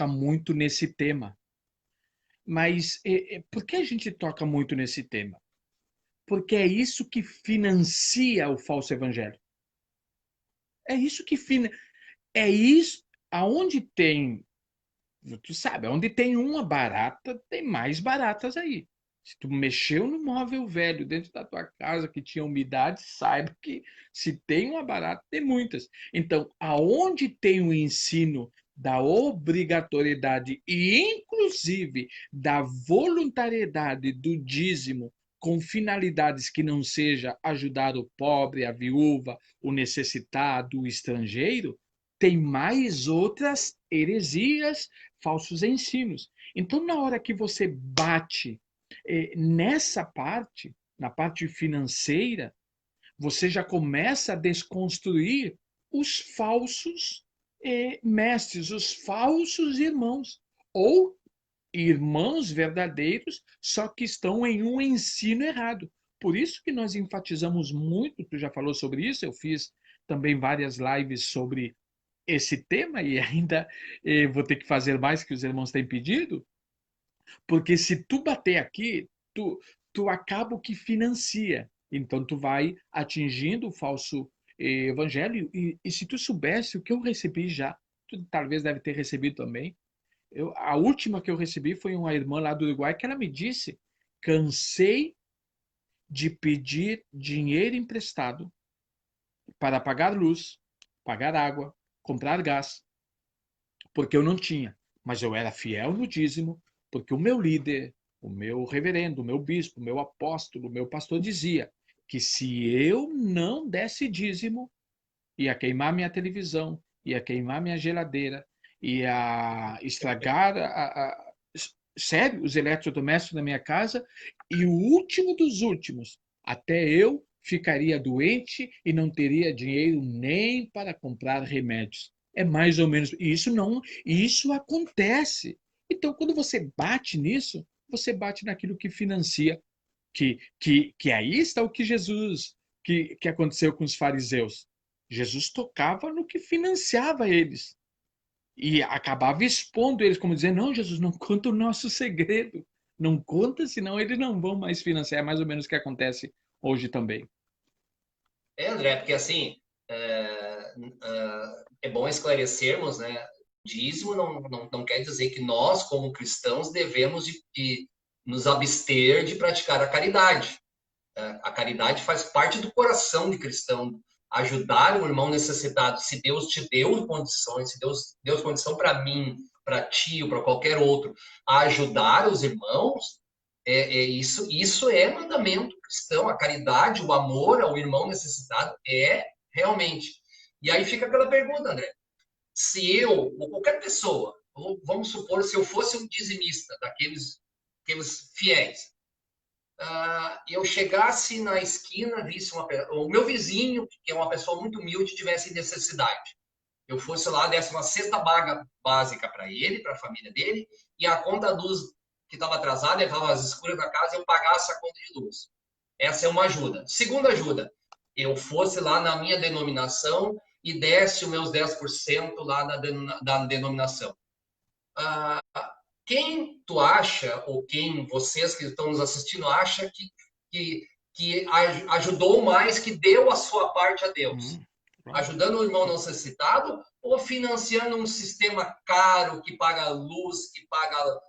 muito nesse tema. Mas por que a gente toca muito nesse tema? Porque é isso que financia o falso evangelho. É isso que é isso aonde tem, tu sabe, onde tem uma barata, tem mais baratas aí. Se tu mexeu no móvel velho dentro da tua casa que tinha umidade, saiba que se tem uma barata, tem muitas. Então, aonde tem o ensino da obrigatoriedade e inclusive da voluntariedade do dízimo com finalidades que não seja ajudar o pobre, a viúva, o necessitado, o estrangeiro, tem mais outras heresias, falsos ensinos. Então, na hora que você bate nessa parte, na parte financeira, você já começa a desconstruir os falsos mestres, os falsos irmãos, ou irmãos verdadeiros, só que estão em um ensino errado. Por isso que nós enfatizamos muito, tu já falou sobre isso, eu fiz também várias lives sobre esse tema e ainda vou ter que fazer mais que os irmãos têm pedido, porque se tu bater aqui, tu acaba o que financia. Então tu vai atingindo o falso evangelho e se tu soubesse o que eu recebi já, tu talvez deve ter recebido também. A última que eu recebi foi uma irmã lá do Uruguai que ela me disse: cansei de pedir dinheiro emprestado para pagar luz, pagar água, comprar gás, porque eu não tinha. Mas eu era fiel no dízimo, porque o meu líder, o meu reverendo, o meu bispo, o meu apóstolo, o meu pastor dizia que se eu não desse dízimo, ia queimar minha televisão, ia queimar minha geladeira, ia estragar sério, os eletrodomésticos da minha casa, e o último dos últimos, até eu ficaria doente e não teria dinheiro nem para comprar remédios. É mais ou menos isso não, isso acontece. Então, quando você bate nisso, você bate naquilo que financia, que aí está o que Jesus, que aconteceu com os fariseus. Jesus tocava no que financiava eles. E acabava expondo eles, como dizendo, não, Jesus, não conta o nosso segredo. Não conta, senão eles não vão mais financiar. É mais ou menos o que acontece hoje também. André, porque assim, é bom esclarecermos, né? Dízimo não quer dizer que nós, como cristãos, devemos de nos abster de praticar a caridade. A caridade faz parte do coração de cristão. Ajudar o irmão necessitado. Se Deus te deu condições, se Deus deu condição para mim, para ti ou para qualquer outro, a ajudar os irmãos, isso é mandamento cristão. A caridade, o amor ao irmão necessitado é realmente. E aí fica aquela pergunta, André. Se eu, ou qualquer pessoa, vamos supor, se eu fosse um dizimista aqueles fiéis, eu chegasse na esquina, visse o meu vizinho, que é uma pessoa muito humilde, tivesse necessidade. Eu fosse lá, desse uma cesta básica para ele, para a família dele, e a conta da luz que estava atrasada, estava às escuras da casa, eu pagasse a conta de luz. Essa é uma ajuda. Segunda ajuda, eu fosse lá na minha denominação e desse os meus 10% lá da denominação. Ah, quem tu acha, ou quem vocês que estão nos assistindo, acha que ajudou mais, que deu a sua parte a Deus? Ajudando o irmão não necessitado ou financiando um sistema caro que paga luz, que paga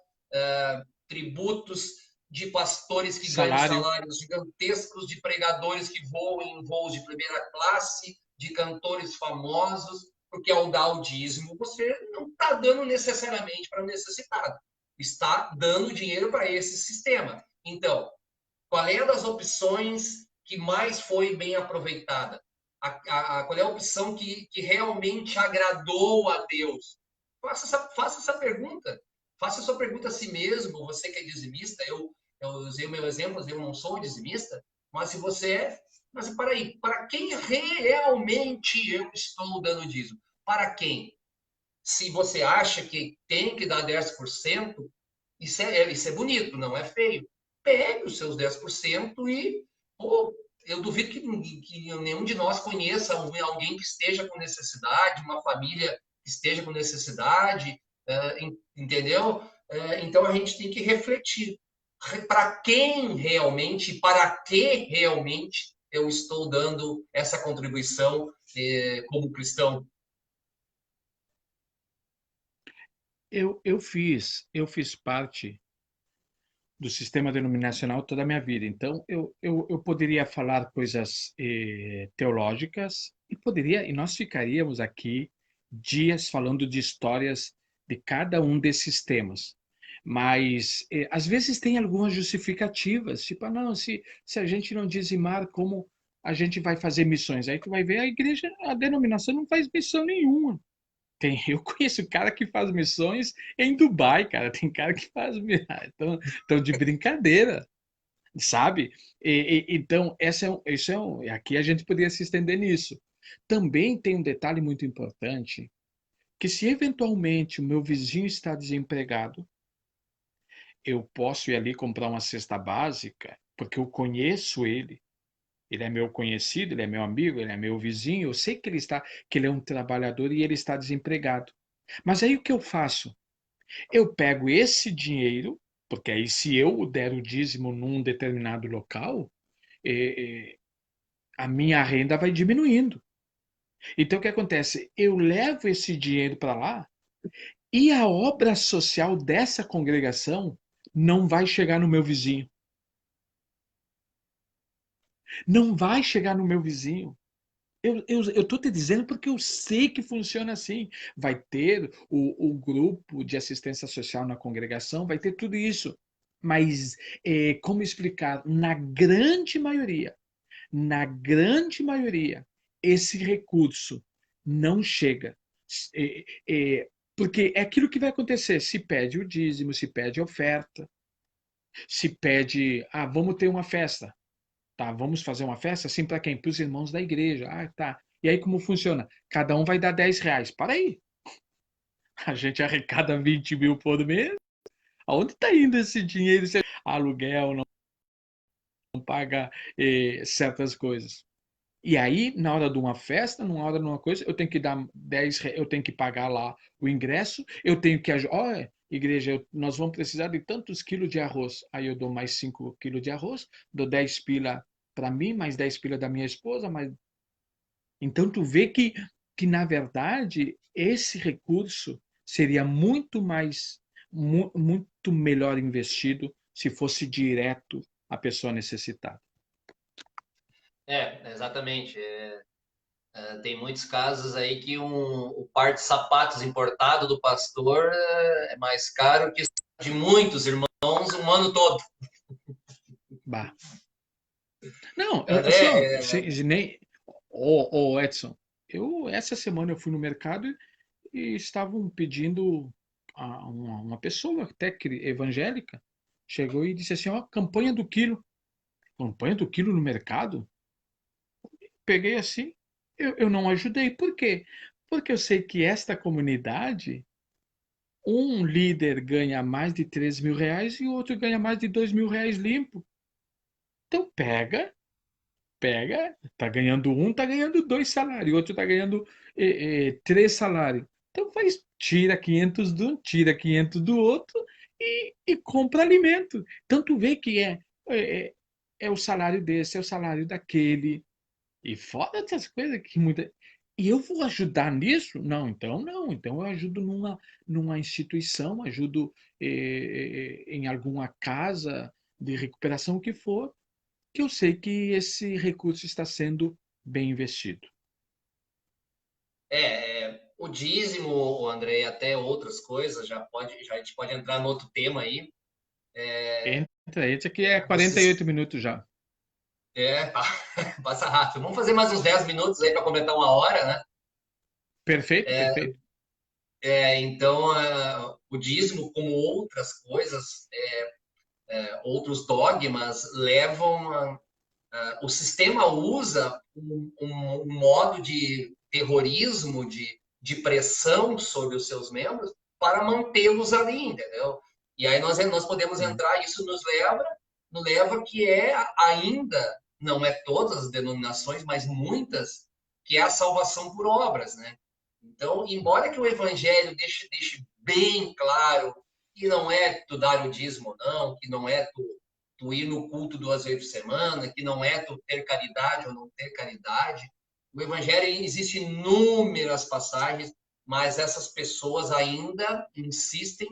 tributos de pastores que ganham Salário. salários gigantescos, de pregadores que voam em voos de primeira classe, de cantores famosos, porque ao dar o dízimo, você não está dando necessariamente para o necessitado, está dando dinheiro para esse sistema. Então, qual é das opções que mais foi bem aproveitada? Qual é a opção que realmente agradou a Deus? Faça essa pergunta. Faça essa pergunta a si mesmo. Você que é dizimista, eu usei o meu exemplo, eu não sou dizimista, mas se você é, mas para aí, para quem realmente eu estou dando dízimo? Para quem? Se você acha que tem que dar 10%, isso é bonito, não é feio. Pegue os seus 10% e, pô, eu duvido que nenhum de nós conheça alguém que esteja com necessidade, uma família que esteja com necessidade, entendeu? Então a gente tem que refletir para quem realmente, para que realmente eu estou dando essa contribuição como cristão. Eu fiz parte do sistema denominacional toda a minha vida. Então, eu poderia falar coisas teológicas e nós ficaríamos aqui dias falando de histórias de cada um desses temas. Mas, às vezes, tem algumas justificativas, tipo, não, se a gente não dizimar, como a gente vai fazer missões? Aí tu vai ver, a igreja, a denominação não faz missão nenhuma. Eu conheço cara que faz missões em Dubai, cara. Tem cara que faz. Então, de brincadeira, sabe? Então, aqui a gente poderia se estender nisso. Também tem um detalhe muito importante, que se eventualmente o meu vizinho está desempregado, eu posso ir ali comprar uma cesta básica, porque eu conheço ele, Ele é meu conhecido, ele é meu amigo, ele é meu vizinho. Eu sei que ele é um trabalhador e ele está desempregado. Mas aí o que eu faço? Eu pego esse dinheiro, porque aí se eu der o dízimo num determinado local, a minha renda vai diminuindo. Então o que acontece? Eu levo esse dinheiro para lá e a obra social dessa congregação não vai chegar no meu vizinho. Não vai chegar no meu vizinho. Eu tô te dizendo porque eu sei que funciona assim. Vai ter o grupo de assistência social na congregação, vai ter tudo isso. Mas como explicar? Na grande maioria, esse recurso não chega. É, porque é aquilo que vai acontecer. Se pede o dízimo, se pede oferta, se pede, vamos ter uma festa. Tá, vamos fazer uma festa assim para quem? Para os irmãos da igreja. Ah, tá. E aí como funciona? Cada um vai dar R$ 10. Para aí. A gente arrecada 20 mil por mês. Aonde está indo esse dinheiro? Aluguel, não paga certas coisas. E aí, na hora de uma festa, na hora de uma coisa, eu tenho que dar eu tenho que pagar lá o ingresso, eu tenho que olha, igreja, nós vamos precisar de tantos quilos de arroz. Aí eu dou mais 5 quilos de arroz, dou 10 pila para mim, mais 10 pila da minha esposa, mais. Então tu vê que na verdade esse recurso seria muito melhor investido se fosse direto à pessoa necessitada. Exatamente. Tem muitos casos aí que o par de sapatos importado do pastor é mais caro que de muitos irmãos um ano todo. Bah. Não, André, assim, ó, nem. Ô, Edson, essa semana eu fui no mercado e estavam pedindo uma pessoa até evangélica chegou e disse assim, ó, campanha do quilo no mercado. Peguei assim, eu não ajudei. Por quê? Porque eu sei que esta comunidade, um líder ganha mais de R$ 3.000 e o outro ganha mais de R$ 2.000 limpo. Então pega, tá ganhando um, tá ganhando dois salários, o outro tá ganhando três salários. Então tira 500 de um, tira 500 do outro e compra alimento. Então tu vê que é, é o salário desse, é o salário daquele. E fora essas coisas que muita. E eu vou ajudar nisso? Não, então não. Então eu ajudo numa instituição, ajudo em alguma casa de recuperação, o que for, que eu sei que esse recurso está sendo bem investido. o dízimo, André, e até outras coisas, já a gente pode entrar no outro tema aí. Entra aqui é Vocês, 48 minutos já. é, passa rápido. Vamos fazer mais uns 10 minutos aí para completar uma hora, né? Perfeito, perfeito. Então, o dízimo, como outras coisas, outros dogmas, levam o sistema usa um modo de terrorismo, de pressão sobre os seus membros para mantê-los ali, entendeu? E aí nós podemos Hum. entrar, isso nos leva que ainda, não é todas as denominações, mas muitas, que é a salvação por obras, né? Então, embora que o evangelho deixe bem claro que não é tu dar o dízimo ou não, que não é tu ir no culto 2 vezes por semana, que não é tu ter caridade ou não ter caridade. O Evangelho existe inúmeras passagens, mas essas pessoas ainda insistem,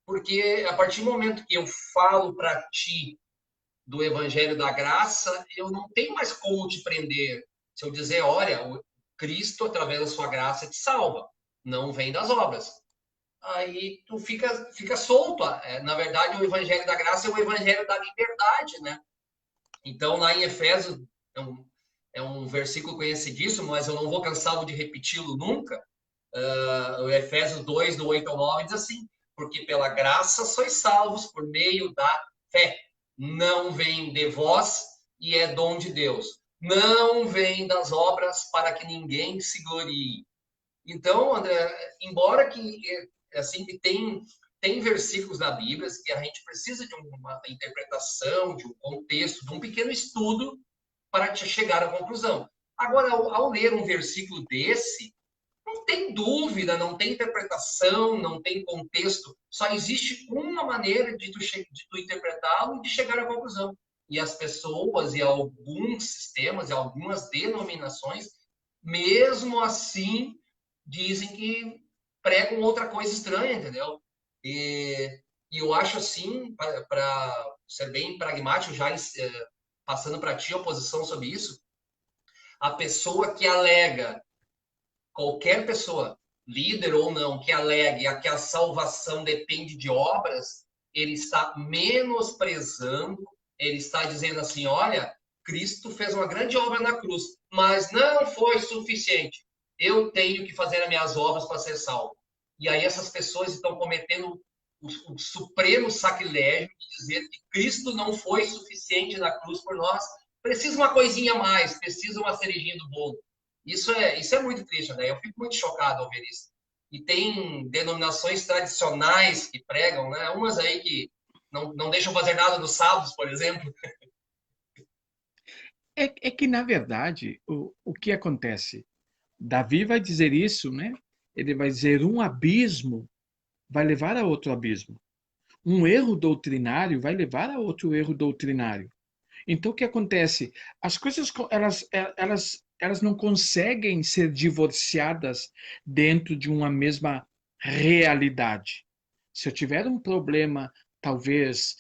porque a partir do momento que eu falo para ti do Evangelho da Graça, eu não tenho mais como te prender. Se eu dizer, olha, o Cristo, através da sua graça, te salva, não vem das obras. Aí tu fica solto. Na verdade, o Evangelho da Graça é o Evangelho da liberdade, né? Então, lá em Efésios, é um versículo conhecidíssimo, mas eu não vou cansá-lo de repeti-lo nunca. O Efésios 2, do 8 ao 9, diz assim: porque pela graça sois salvos por meio da fé. Não vem de vós e é dom de Deus. Não vem das obras para que ninguém se glorie. Então, André, embora que assim que tem versículos na Bíblia que a gente precisa de uma interpretação, de um contexto, de um pequeno estudo para te chegar à conclusão. Agora, ao ler um versículo desse, não tem dúvida, não tem interpretação, não tem contexto. Só existe uma maneira de tu interpretá-lo e de chegar à conclusão. E as pessoas e alguns sistemas e algumas denominações, mesmo assim, dizem que pregam outra coisa estranha, entendeu? E eu acho assim, para ser bem pragmático, já passando para ti a posição sobre isso, a pessoa que alega, qualquer pessoa, líder ou não, que alegue que a salvação depende de obras, ele está menosprezando, ele está dizendo assim, olha, Cristo fez uma grande obra na cruz, mas não foi suficiente. Eu tenho que fazer as minhas obras para ser salvo. E aí essas pessoas estão cometendo o supremo sacrilégio de dizer que Cristo não foi suficiente na cruz por nós. Precisa uma coisinha a mais, precisa uma cerejinha do bolo. Isso é muito triste, né? Eu fico muito chocado ao ver isso. E tem denominações tradicionais que pregam, né? Umas aí que não deixam fazer nada nos sábados, por exemplo. É que, na verdade, o que acontece? Davi vai dizer isso, né? Ele vai dizer um abismo vai levar a outro abismo. Um erro doutrinário vai levar a outro erro doutrinário. Então, o que acontece? As coisas, elas não conseguem ser divorciadas dentro de uma mesma realidade. Se eu tiver um problema, talvez,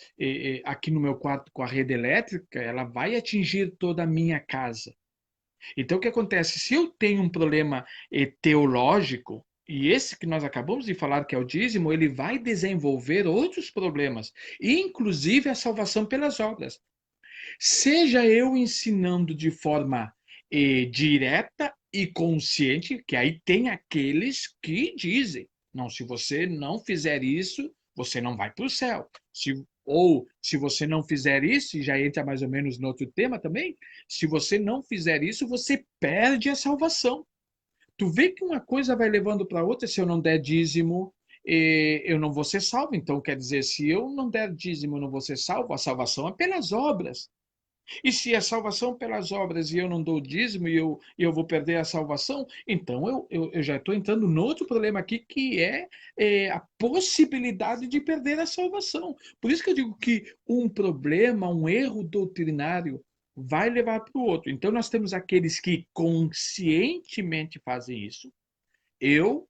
aqui no meu quarto com a rede elétrica, ela vai atingir toda a minha casa. Então, o que acontece? Se eu tenho um problema teológico, e esse que nós acabamos de falar, que é o dízimo, ele vai desenvolver outros problemas, inclusive a salvação pelas obras. Seja eu ensinando de forma direta e consciente, que aí tem aqueles que dizem, não, se você não fizer isso, você não vai para o céu. Ou se você não fizer isso, e já entra mais ou menos no outro tema também, se você não fizer isso, você perde a salvação. Tu vê que uma coisa vai levando para outra, se eu não der dízimo, eu não vou ser salvo. Então, quer dizer, se eu não der dízimo, eu não vou ser salvo, a salvação é pelas obras. E se a salvação pelas obras e eu não dou dízimo e eu vou perder a salvação, então eu já estou entrando no outro problema aqui, que é a possibilidade de perder a salvação. Por isso que eu digo que um problema, um erro doutrinário, vai levar para o outro. Então nós temos aqueles que conscientemente fazem isso. Eu,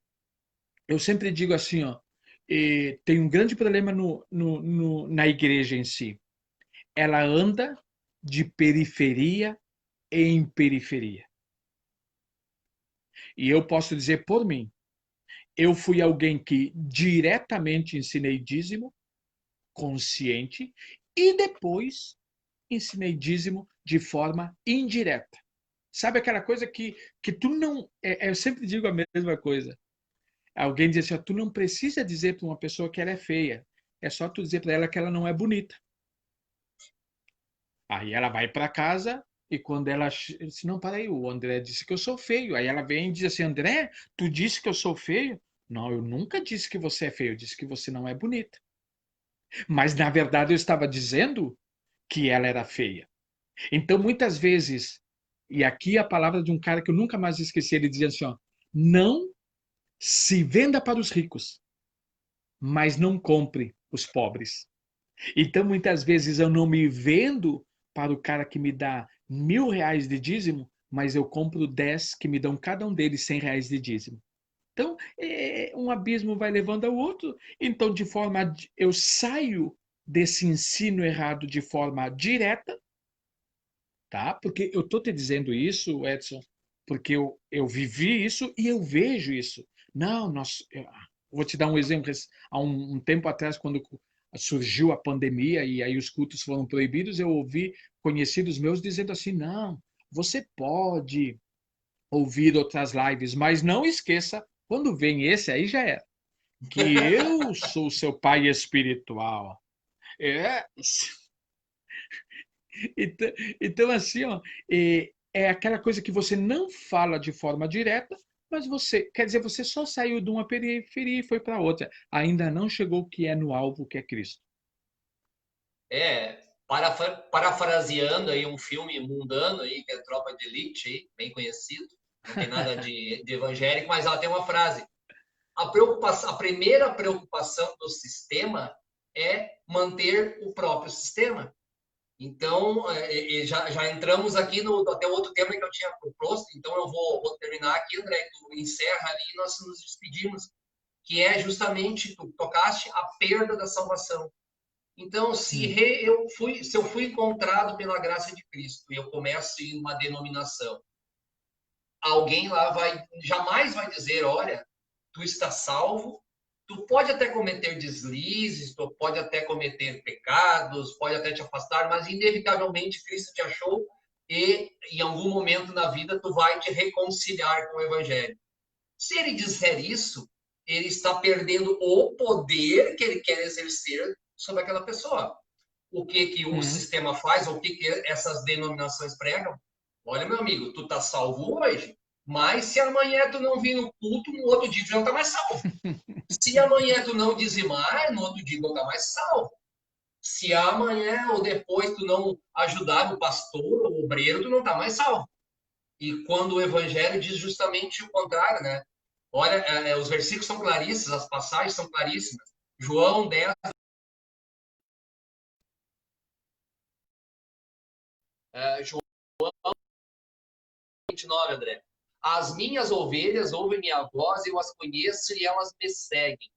eu sempre digo assim, ó, tem um grande problema na igreja em si. Ela anda de periferia em periferia. E eu posso dizer por mim, eu fui alguém que diretamente ensinei dízimo, consciente, e depois ensinei dízimo de forma indireta. Sabe aquela coisa que tu não. Eu sempre digo a mesma coisa. Alguém diz assim: tu não precisa dizer para uma pessoa que ela é feia. É só tu dizer para ela que ela não é bonita. Aí ela vai para casa e quando ela disse, não, para aí, o André disse que eu sou feio. Aí ela vem e diz assim, André, tu disse que eu sou feio? Não, eu nunca disse que você é feio, eu disse que você não é bonita. Mas na verdade eu estava dizendo que ela era feia. Então muitas vezes, e aqui a palavra de um cara que eu nunca mais esqueci, ele dizia assim, ó, não se venda para os ricos, mas não compre os pobres. Então, muitas vezes eu não me vendo para o cara que me dá R$ 1.000 de dízimo, mas eu compro 10 que me dão cada um deles R$ 100 de dízimo. Então, um abismo vai levando ao outro. Então, eu saio desse ensino errado de forma direta, tá? Porque eu estou te dizendo isso, Edson, porque eu vivi isso e eu vejo isso. Não, vou te dar um exemplo. Há um tempo atrás, quando surgiu a pandemia e aí os cultos foram proibidos, eu ouvi conhecidos meus dizendo assim: não, você pode ouvir outras lives, mas não esqueça, quando vem esse aí já era, que eu sou seu pai espiritual. É, então, então assim, ó, é aquela coisa que você não fala de forma direta, mas você, quer dizer, você só saiu de uma periferia e foi para outra. Ainda não chegou o que é no alvo, que é Cristo. É, Parafraseando aí um filme mundano aí, que é Tropa de Elite, aí, bem conhecido, não tem nada de evangélico, mas ela tem uma frase. A primeira preocupação do sistema é manter o próprio sistema. Então, já entramos aqui no até outro tema que eu tinha proposto, então eu vou terminar aqui, André, tu encerra ali e nós nos despedimos, que é justamente, tu tocaste a perda da salvação. Então, se eu fui encontrado pela graça de Cristo e eu começo em uma denominação, alguém lá jamais vai dizer, olha, tu está salvo, tu pode até cometer deslizes, tu pode até cometer pecados, pode até te afastar, mas inevitavelmente Cristo te achou e em algum momento na vida tu vai te reconciliar com o Evangelho. Se ele disser isso, ele está perdendo o poder que ele quer exercer sobre aquela pessoa. O que o sistema faz, o que essas denominações pregam? Olha, meu amigo, tu tá salvo hoje, mas se amanhã tu não vir no culto, no outro dia tu já não tá mais salvo. Se amanhã tu não dizimar, no outro dia tu não tá mais salvo. Se amanhã ou depois tu não ajudar o pastor ou o obreiro, tu não tá mais salvo. E quando o evangelho diz justamente o contrário, né? Olha, os versículos são claríssimos, as passagens são claríssimas. João 10, João 29, André. As minhas ovelhas ouvem minha voz, eu as conheço e elas me seguem.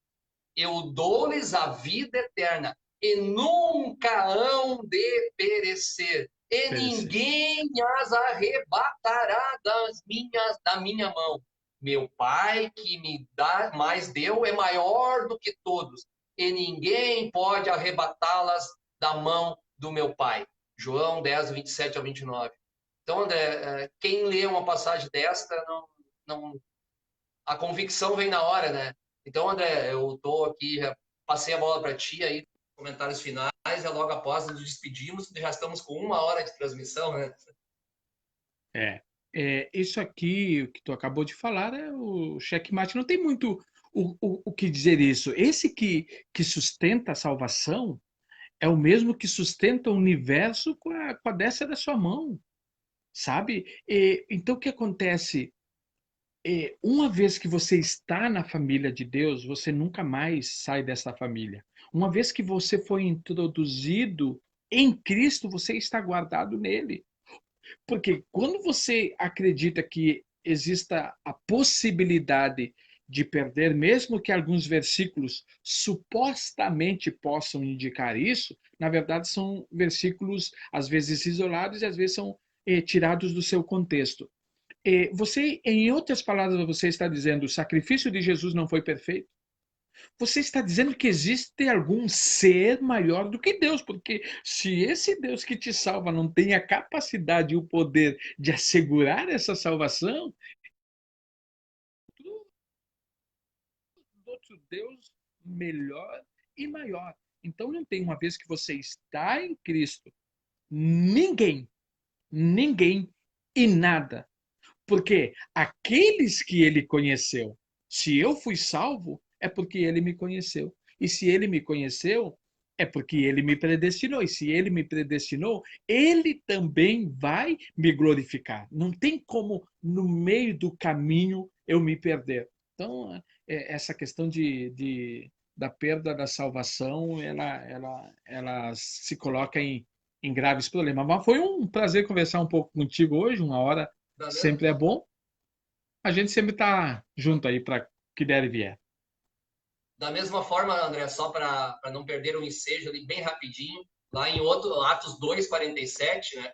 Eu dou-lhes a vida eterna e nunca hão de perecer. E ninguém as arrebatará da minha mão. Meu Pai que me dá, mais deu, é maior do que todos. E ninguém pode arrebatá-las da mão do meu Pai. João 10, 27 a 29. Então, André, quem lê uma passagem desta, a convicção vem na hora, né? Então, André, eu estou aqui, já passei a bola para ti aí, comentários finais, e logo após nos despedimos, já estamos com 1 hora de transmissão, né? Isso aqui, o que tu acabou de falar, é o checkmate. Não tem muito o que dizer isso. Esse que sustenta a salvação é o mesmo que sustenta o universo com a destra da sua mão, sabe? Então, o que acontece? Uma vez que você está na família de Deus, você nunca mais sai dessa família. Uma vez que você foi introduzido em Cristo, você está guardado nele. Porque quando você acredita que exista a possibilidade de perder, mesmo que alguns versículos supostamente possam indicar isso, na verdade são versículos às vezes isolados e às vezes são tirados do seu contexto. Você, em outras palavras, você está dizendo: o sacrifício de Jesus não foi perfeito? Você está dizendo que existe algum ser maior do que Deus, porque se esse Deus que te salva não tem a capacidade e o poder de assegurar essa salvação, outro Deus melhor e maior. Então não tem, uma vez que você está em Cristo, ninguém e nada. Porque aqueles que ele conheceu, se eu fui salvo, é porque ele me conheceu. E se ele me conheceu, é porque ele me predestinou. E se ele me predestinou, ele também vai me glorificar. Não tem como, no meio do caminho, eu me perder. Então, essa questão da perda da salvação, ela se coloca em graves problemas. Mas foi um prazer conversar um pouco contigo hoje, 1 hora sempre é bom. A gente sempre está junto aí para que der e vier. Da mesma forma, André, só para não perder o ensejo ali bem rapidinho, lá em Atos 2:47, né?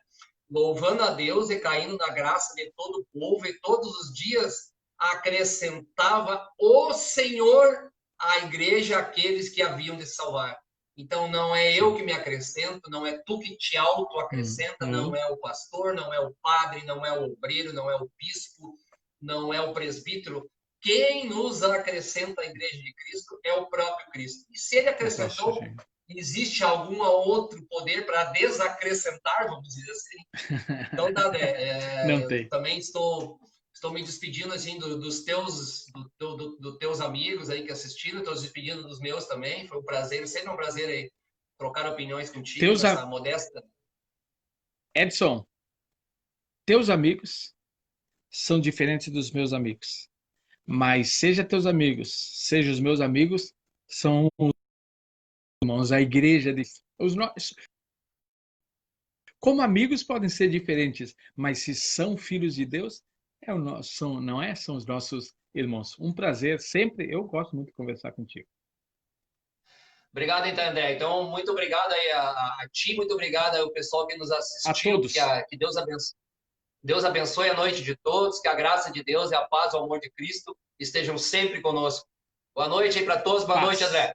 Louvando a Deus e caindo na graça de todo o povo, e todos os dias acrescentava o Senhor à igreja aqueles que haviam de salvar. Então, não é eu que me acrescento, não é tu que te auto-acrescenta, não é o pastor, não é o padre, não é o obreiro, não é o bispo, não é o presbítero. Quem nos acrescenta à igreja de Cristo é o próprio Cristo. E se ele acrescentou, existe algum outro poder para desacrescentar, vamos dizer assim? Então, tá, também estou me despedindo assim dos teus amigos aí que assistiram, estou despedindo dos meus também. Foi um prazer, sempre um prazer aí trocar opiniões contigo Teus, nessa modesta. Edson, teus amigos são diferentes dos meus amigos. Mas seja teus amigos, seja os meus amigos, são os irmãos, a igreja de os nossos. Como amigos podem ser diferentes, mas se são filhos de Deus, é o nosso, são, não é? São os nossos irmãos. Um prazer sempre. Eu gosto muito de conversar contigo. Obrigado, então, André. Então, muito obrigado aí a ti, muito obrigado ao pessoal que nos A assistiu, todos. que Deus abençoe a noite de todos, que a graça de Deus e a paz, o amor de Cristo estejam sempre conosco. Boa noite aí para todos, boa noite, Paz. André.